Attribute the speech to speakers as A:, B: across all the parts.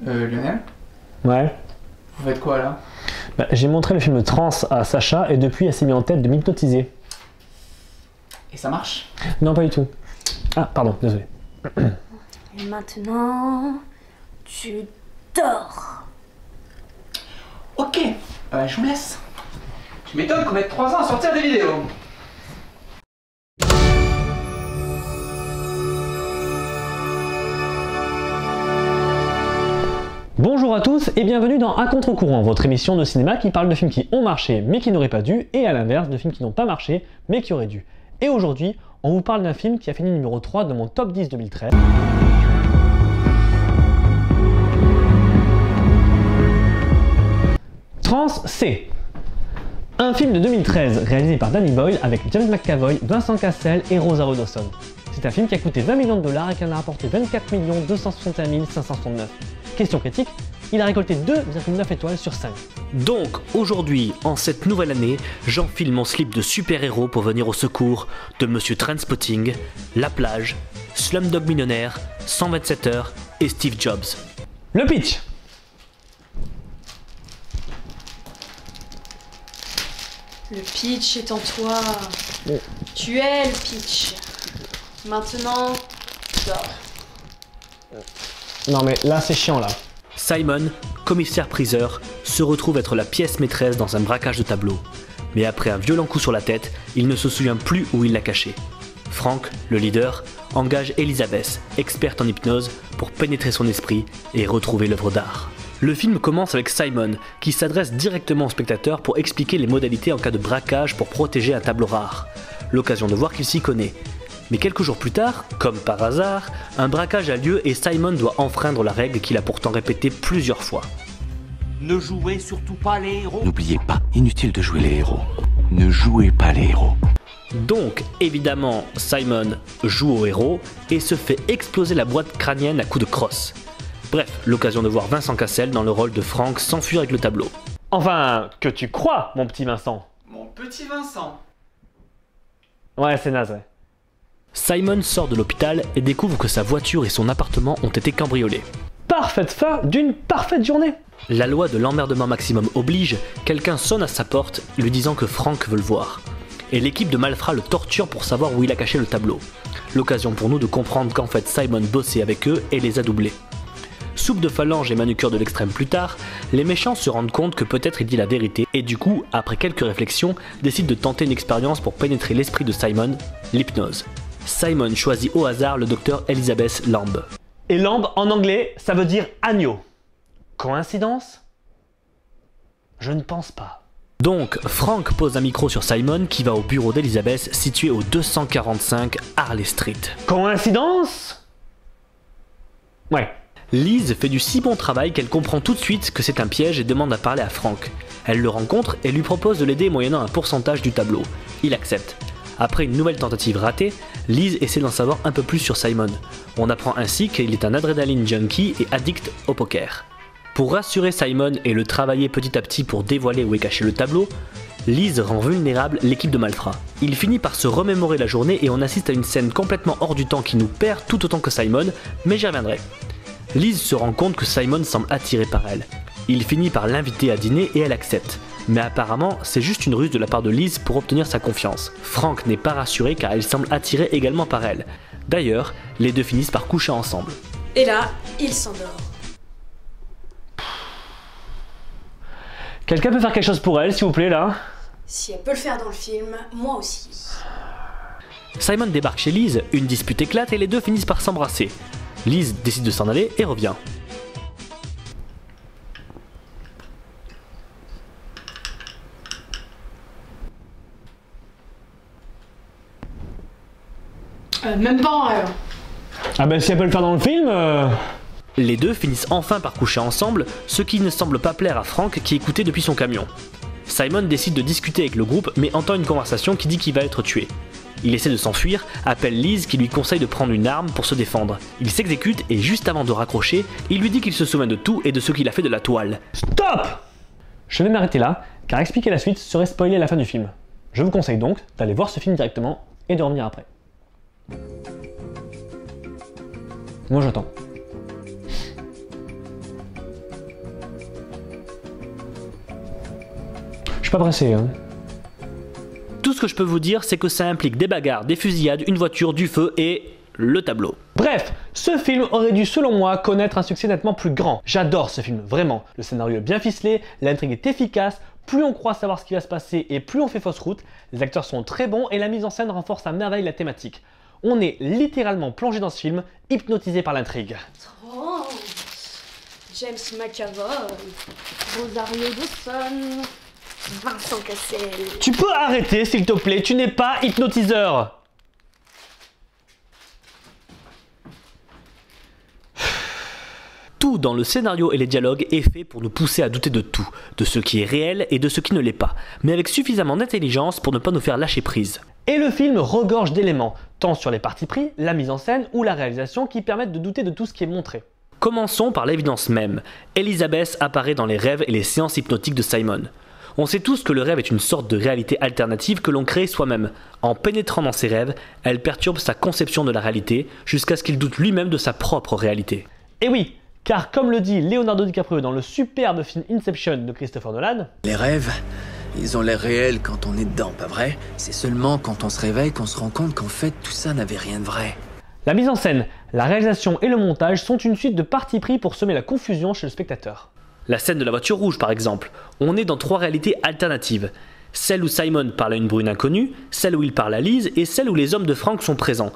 A: Lionel,
B: Ouais.
A: vous faites quoi là?
B: Bah, j'ai montré le film Trans à Sacha et depuis elle s'est mise en tête de m'hypnotiser.
A: Et ça marche?
B: Non, pas du tout. Ah, pardon, désolé.
C: Et maintenant, tu dors.
A: Ok, je vous laisse. Je m'étonne qu'on mette 3 ans à sortir des vidéos.
B: Bonjour à tous et bienvenue dans À contre-courant, votre émission de cinéma qui parle de films qui ont marché mais qui n'auraient pas dû, et à l'inverse de films qui n'ont pas marché mais qui auraient dû. Et aujourd'hui, on vous parle d'un film qui a fini numéro 3 de mon top 10 2013. Trans C. Un film de 2013 réalisé par Danny Boyle avec James McAvoy, Vincent Cassel et Rosario Dawson. C'est un film qui a coûté 20 millions de dollars et qui en a rapporté 24 261 569. Question critique, il a récolté 2,9 étoiles sur 5.
D: Donc, aujourd'hui, en cette nouvelle année, j'enfile mon slip de super-héros pour venir au secours de Monsieur Trainspotting, La Plage, Slumdog Millionnaire, 127 heures et Steve Jobs.
B: Le pitch.
C: Le pitch est en toi. Tu es le pitch. Maintenant, dors.
B: Non mais là c'est chiant là.
D: Simon, commissaire-priseur, se retrouve être la pièce maîtresse dans un braquage de tableau. Mais après un violent coup sur la tête, il ne se souvient plus où il l'a caché. Frank, le leader, engage Elizabeth, experte en hypnose, pour pénétrer son esprit et retrouver l'œuvre d'art. Le film commence avec Simon, qui s'adresse directement au spectateur pour expliquer les modalités en cas de braquage pour protéger un tableau rare. L'occasion de voir qu'il s'y connaît. Mais quelques jours plus tard, comme par hasard, un braquage a lieu et Simon doit enfreindre la règle qu'il a pourtant répétée plusieurs fois.
E: Ne jouez surtout pas les héros.
F: N'oubliez pas, inutile de jouer les héros. Ne jouez pas les héros.
D: Donc, évidemment, Simon joue au héros et se fait exploser la boîte crânienne à coups de crosse. Bref, l'occasion de voir Vincent Cassel dans le rôle de Frank s'enfuir avec le tableau.
B: Enfin, que tu crois, mon petit Vincent.
A: Mon petit Vincent.
B: Ouais, c'est naze, ouais.
D: Simon sort de l'hôpital et découvre que sa voiture et son appartement ont été cambriolés.
B: Parfaite fin d'une parfaite journée.
D: La loi de l'emmerdement maximum oblige, quelqu'un sonne à sa porte lui disant que Frank veut le voir. Et l'équipe de malfrats le torture pour savoir où il a caché le tableau. L'occasion pour nous de comprendre qu'en fait Simon bossait avec eux et les a doublés. Soupe de phalange et manucure de l'extrême plus tard, les méchants se rendent compte que peut-être il dit la vérité et du coup, après quelques réflexions, décident de tenter une expérience pour pénétrer l'esprit de Simon, l'hypnose. Simon choisit au hasard le docteur Elizabeth Lamb.
B: Et lambe en anglais, ça veut dire agneau. Coïncidence? Je ne pense pas.
D: Donc, Frank pose un micro sur Simon qui va au bureau d'Elizabeth situé au 245 Harley Street.
B: Coïncidence? Ouais.
D: Liz fait du si bon travail qu'elle comprend tout de suite que c'est un piège et demande à parler à Frank. Elle le rencontre et lui propose de l'aider moyennant un pourcentage du tableau. Il accepte. Après une nouvelle tentative ratée, Liz essaie d'en savoir un peu plus sur Simon. On apprend ainsi qu'il est un adrénaline junkie et addict au poker. Pour rassurer Simon et le travailler petit à petit pour dévoiler où est caché le tableau, Liz rend vulnérable l'équipe de malfrats. Il finit par se remémorer la journée et on assiste à une scène complètement hors du temps qui nous perd tout autant que Simon, mais j'y reviendrai. Liz se rend compte que Simon semble attiré par elle. Il finit par l'inviter à dîner et elle accepte. Mais apparemment, c'est juste une ruse de la part de Liz pour obtenir sa confiance. Frank n'est pas rassuré car il semble attiré également par elle. D'ailleurs, les deux finissent par coucher ensemble.
C: Et là, il s'endort.
B: Quelqu'un peut faire quelque chose pour elle, s'il vous plaît, là?
C: Si elle peut le faire dans le film, moi aussi.
D: Simon débarque chez Liz, une dispute éclate et les deux finissent par s'embrasser. Liz décide de s'en aller et revient.
C: Même pas en rêve.
B: Ah ben si elle peut le faire dans le film...
D: Les deux finissent enfin par coucher ensemble, ce qui ne semble pas plaire à Frank qui écoutait depuis son camion. Simon décide de discuter avec le groupe mais entend une conversation qui dit qu'il va être tué. Il essaie de s'enfuir, appelle Liz qui lui conseille de prendre une arme pour se défendre. Il s'exécute et juste avant de raccrocher, il lui dit qu'il se souvient de tout et de ce qu'il a fait de la toile.
B: Stop! Je vais m'arrêter là, car expliquer la suite serait spoiler la fin du film. Je vous conseille donc d'aller voir ce film directement et de revenir après. Moi j'attends. suis pas pressé, hein.
D: Tout ce que je peux vous dire, c'est que ça implique des bagarres, des fusillades, une voiture, du feu et le tableau.
B: Bref, ce film aurait dû, selon moi, connaître un succès nettement plus grand. J'adore ce film, vraiment. Le scénario est bien ficelé, l'intrigue est efficace, plus on croit savoir ce qui va se passer et plus on fait fausse route. Les acteurs sont très bons et la mise en scène renforce à merveille la thématique. On est littéralement plongé dans ce film, hypnotisé par l'intrigue.
C: Oh, James McAvoy, Rosario Dawson, Vincent Cassel.
B: Tu peux arrêter, s'il te plaît, tu n'es pas hypnotiseur.
D: Tout dans le scénario et les dialogues est fait pour nous pousser à douter de tout, de ce qui est réel et de ce qui ne l'est pas, mais avec suffisamment d'intelligence pour ne pas nous faire lâcher prise.
B: Et le film regorge d'éléments, tant sur les partis pris, la mise en scène ou la réalisation qui permettent de douter de tout ce qui est montré.
D: Commençons par l'évidence même. Elizabeth apparaît dans les rêves et les séances hypnotiques de Simon. On sait tous que le rêve est une sorte de réalité alternative que l'on crée soi-même. En pénétrant dans ses rêves, elle perturbe sa conception de la réalité jusqu'à ce qu'il doute lui-même de sa propre réalité.
B: Et oui, car comme le dit Leonardo DiCaprio dans le superbe film Inception de Christopher Nolan,
F: Les rêves, ils ont l'air réels quand on est dedans, pas vrai? C'est seulement quand on se réveille qu'on se rend compte qu'en fait tout ça n'avait rien de vrai.
B: la mise en scène, la réalisation et le montage sont une suite de partis pris pour semer la confusion chez le spectateur.
D: La scène de la voiture rouge par exemple, on est dans 3 réalités alternatives. Celle où Simon parle à une brune inconnue, celle où il parle à Liz et celle où les hommes de Frank sont présents.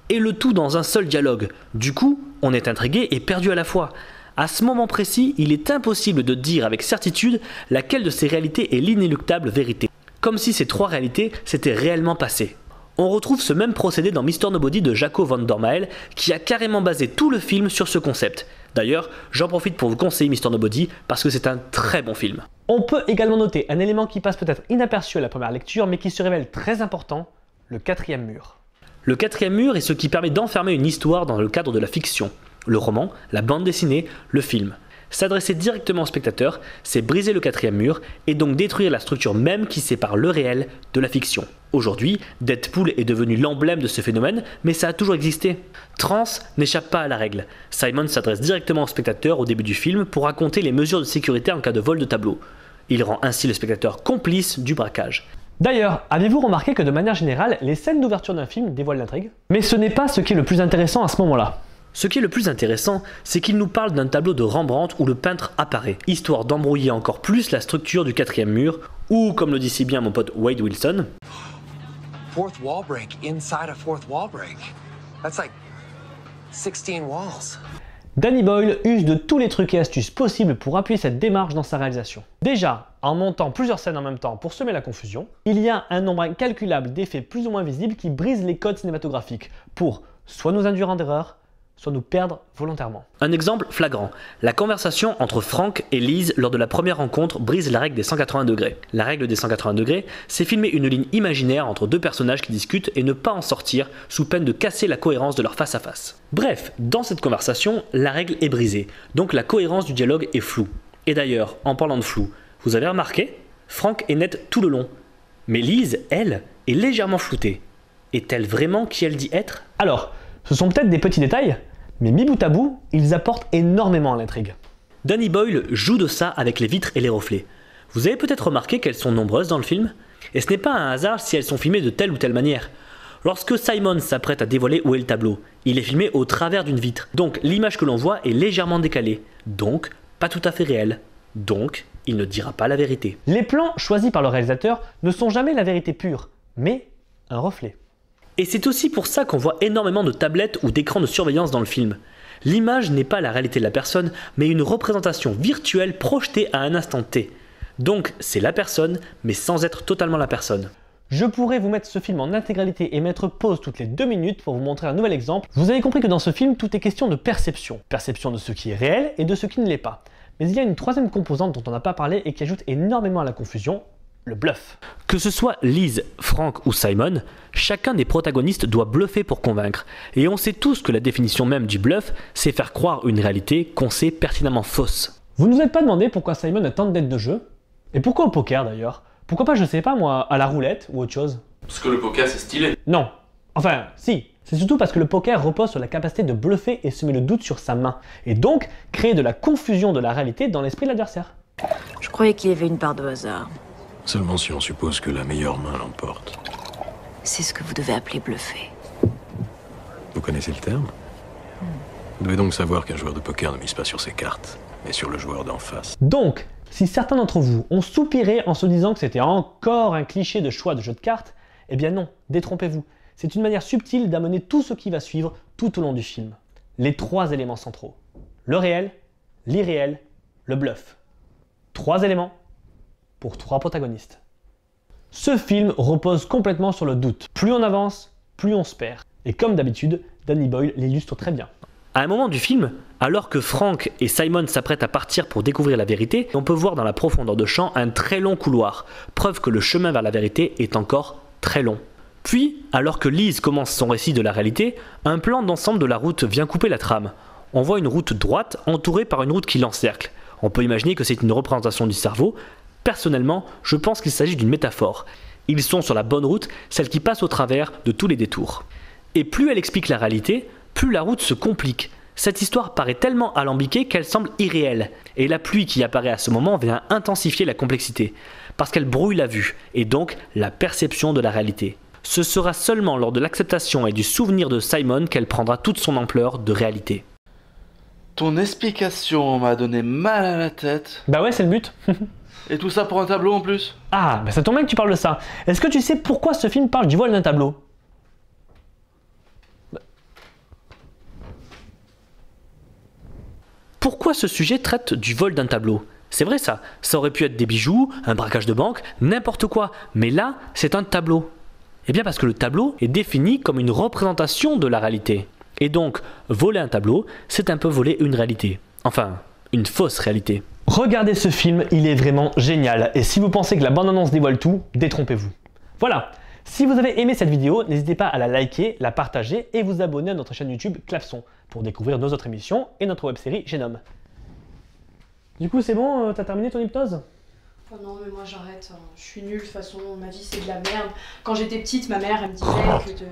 D: Et le tout dans un seul dialogue. Du coup, on est intrigué et perdu à la fois. À ce moment précis, il est impossible de dire avec certitude laquelle de ces réalités est l'inéluctable vérité. Comme si ces 3 réalités s'étaient réellement passées. On retrouve ce même procédé dans Mr. Nobody de Jaco van der Mael, qui a carrément basé tout le film sur ce concept. D'ailleurs, j'en profite pour vous conseiller Mr. Nobody parce que c'est un très bon film.
B: On peut également noter un élément qui passe peut-être inaperçu à la première lecture mais qui se révèle très important, le 4e mur.
D: Le 4e mur est ce qui permet d'enfermer une histoire dans le cadre de la fiction. Le roman, la bande dessinée, le film. S'adresser directement au spectateur, c'est briser le 4e mur et donc détruire la structure même qui sépare le réel de la fiction. Aujourd'hui, Deadpool est devenu l'emblème de ce phénomène, mais ça a toujours existé. Trans n'échappe pas à la règle. Simon s'adresse directement au spectateur au début du film pour raconter les mesures de sécurité en cas de vol de tableau. Il rend ainsi le spectateur complice du braquage.
B: D'ailleurs, avez-vous remarqué que de manière générale, les scènes d'ouverture d'un film dévoilent l'intrigue? Mais ce n'est pas ce qui est le plus intéressant à ce moment-là.
D: Ce qui est le plus intéressant, c'est qu'il nous parle d'un tableau de Rembrandt où le peintre apparaît, histoire d'embrouiller encore plus la structure du 4e mur, ou comme le dit si bien mon pote Wade Wilson,
G: Fourth wall break inside a fourth wall break. That's like 16 walls.
B: Danny Boyle use de tous les trucs et astuces possibles pour appuyer cette démarche dans sa réalisation. Déjà, en montant plusieurs scènes en même temps pour semer la confusion, il y a un nombre incalculable d'effets plus ou moins visibles qui brisent les codes cinématographiques pour soit nous induire en erreur, soit nous perdre volontairement.
D: Un exemple flagrant, la conversation entre Frank et Liz lors de la première rencontre brise la règle des 180 degrés. La règle des 180 degrés, c'est filmer une ligne imaginaire entre 2 personnages qui discutent et ne pas en sortir sous peine de casser la cohérence de leur face à face. Bref, dans cette conversation, la règle est brisée, donc la cohérence du dialogue est floue. Et d'ailleurs, en parlant de flou, vous avez remarqué? Frank est net tout le long, mais Liz, elle, est légèrement floutée. Est-elle vraiment qui elle dit être?
B: Alors, ce sont peut-être des petits détails, mais mis bout à bout, ils apportent énormément à l'intrigue.
D: Danny Boyle joue de ça avec les vitres et les reflets. Vous avez peut-être remarqué qu'elles sont nombreuses dans le film? Et ce n'est pas un hasard si elles sont filmées de telle ou telle manière. Lorsque Simon s'apprête à dévoiler où est le tableau, il est filmé au travers d'une vitre. Donc l'image que l'on voit est légèrement décalée. Donc pas tout à fait réelle. Donc il ne dira pas la vérité.
B: Les plans choisis par le réalisateur ne sont jamais la vérité pure, mais un reflet.
D: Et c'est aussi pour ça qu'on voit énormément de tablettes ou d'écrans de surveillance dans le film. L'image n'est pas la réalité de la personne, mais une représentation virtuelle projetée à un instant T. Donc c'est la personne, mais sans être totalement la personne.
B: Je pourrais vous mettre ce film en intégralité et mettre pause toutes les 2 minutes pour vous montrer un nouvel exemple. Vous avez compris que dans ce film, tout est question de perception. Perception de ce qui est réel et de ce qui ne l'est pas. Mais il y a une 3e composante dont on n'a pas parlé et qui ajoute énormément à la confusion, le bluff.
D: Que ce soit Liz, Frank ou Simon, chacun des protagonistes doit bluffer pour convaincre. Et on sait tous que la définition même du bluff, c'est faire croire une réalité qu'on sait pertinemment fausse.
B: Vous ne vous êtes pas demandé pourquoi Simon a tant de dettes de jeu? Et pourquoi au poker d'ailleurs? Pourquoi pas, je sais pas moi, à la roulette ou autre chose?
H: Parce que le poker c'est stylé.
B: Non. Enfin, si. C'est surtout parce que le poker repose sur la capacité de bluffer et semer le doute sur sa main. Et donc, créer de la confusion de la réalité dans l'esprit de l'adversaire.
I: Je croyais qu'il y avait une part de hasard.
H: Seulement si on suppose que la meilleure main l'emporte.
I: C'est ce que vous devez appeler bluffer.
H: Vous connaissez le terme? Vous devez donc savoir qu'un joueur de poker ne mise pas sur ses cartes, mais sur le joueur d'en face.
B: Donc, si certains d'entre vous ont soupiré en se disant que c'était encore un cliché de choix de jeu de cartes, eh bien non, détrompez-vous. C'est une manière subtile d'amener tout ce qui va suivre tout au long du film. Les 3 éléments centraux. Le réel, l'irréel, le bluff. 3 éléments pour 3 protagonistes. Ce film repose complètement sur le doute. Plus on avance, plus on se perd. Et comme d'habitude, Danny Boyle l'illustre très bien.
D: À un moment du film, alors que Frank et Simon s'apprêtent à partir pour découvrir la vérité, on peut voir dans la profondeur de champ un très long couloir, preuve que le chemin vers la vérité est encore très long. Puis, alors que Liz commence son récit de la réalité, un plan d'ensemble de la route vient couper la trame. On voit une route droite entourée par une route qui l'encercle. On peut imaginer que c'est une représentation du cerveau. Personnellement, je pense qu'il s'agit d'une métaphore. Ils sont sur la bonne route, celle qui passe au travers de tous les détours. Et plus elle explique la réalité, plus la route se complique. Cette histoire paraît tellement alambiquée qu'elle semble irréelle. Et la pluie qui apparaît à ce moment vient intensifier la complexité, parce qu'elle brouille la vue, et donc la perception de la réalité. Ce sera seulement lors de l'acceptation et du souvenir de Simon qu'elle prendra toute son ampleur de réalité.
J: Ton explication m'a donné mal à la tête.
B: Bah ouais, c'est le but.
J: Et tout ça pour un tableau en plus?
B: Ah, bah ça tombe bien que tu parles de ça. Est-ce que tu sais pourquoi ce film parle du vol d'un tableau?
D: Pourquoi ce sujet traite du vol d'un tableau? C'est vrai ça aurait pu être des bijoux, un braquage de banque, n'importe quoi. Mais là, c'est un tableau. Eh bien parce que le tableau est défini comme une représentation de la réalité. Et donc, voler un tableau, c'est un peu voler une réalité. Enfin, une fausse réalité.
B: Regardez ce film, il est vraiment génial. Et si vous pensez que la bande-annonce dévoile tout, détrompez-vous. Voilà. Si vous avez aimé cette vidéo, n'hésitez pas à la liker, la partager et vous abonner à notre chaîne YouTube Clavson pour découvrir nos autres émissions et notre web-série Génome. Du coup, c'est bon, t'as terminé ton hypnose?
C: Oh non, mais moi j'arrête. Je suis nulle, de toute façon, ma vie c'est de la merde. Quand j'étais petite, ma mère elle me disait que